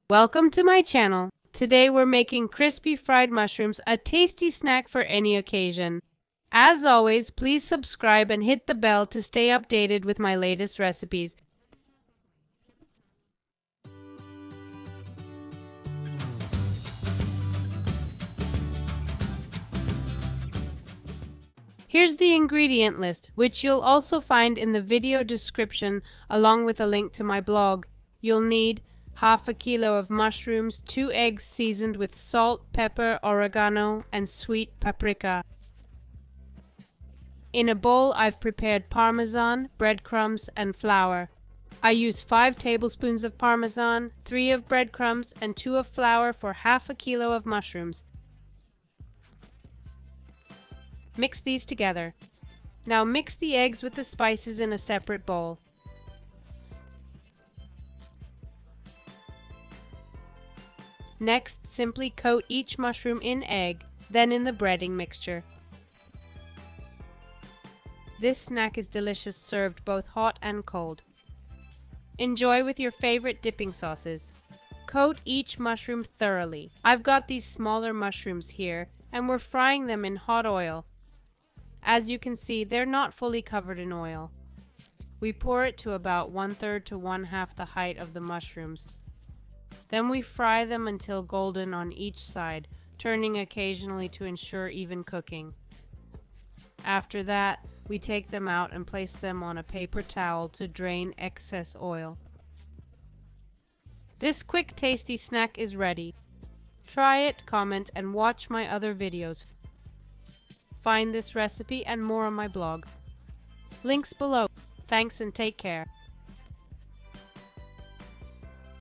Welcome to my channel. Today we're making crispy fried mushrooms, a tasty snack for any occasion. As always, please subscribe and hit the bell to stay updated with my latest recipes. Here's the ingredient list, which you'll also find in the video description along with a link to my blog. You'll need half a kilo of mushrooms, 2 eggs seasoned with salt, pepper, oregano, and sweet paprika. In a bowl, I've prepared Parmesan, breadcrumbs, and flour. I use 5 tablespoons of Parmesan, 3 of breadcrumbs, and 2 of flour for half a kilo of mushrooms. Mix these together. Now mix the eggs with the spices in a separate bowl. Next, simply coat each mushroom in egg, then in the breading mixture. This snack is delicious served both hot and cold. Enjoy with your favorite dipping sauces. Coat each mushroom thoroughly. I've got these smaller mushrooms here, and we're frying them in hot oil. As you can see, they're not fully covered in oil. We pour it to about 1/3 to 1/2 the height of the mushrooms. Then we fry them until golden on each side, turning occasionally to ensure even cooking. After that, we take them out and place them on a paper towel to drain excess oil. This quick, tasty snack is ready. Try it, comment, and watch my other videos. Find this recipe and more on my blog. Links below. Thanks and take care.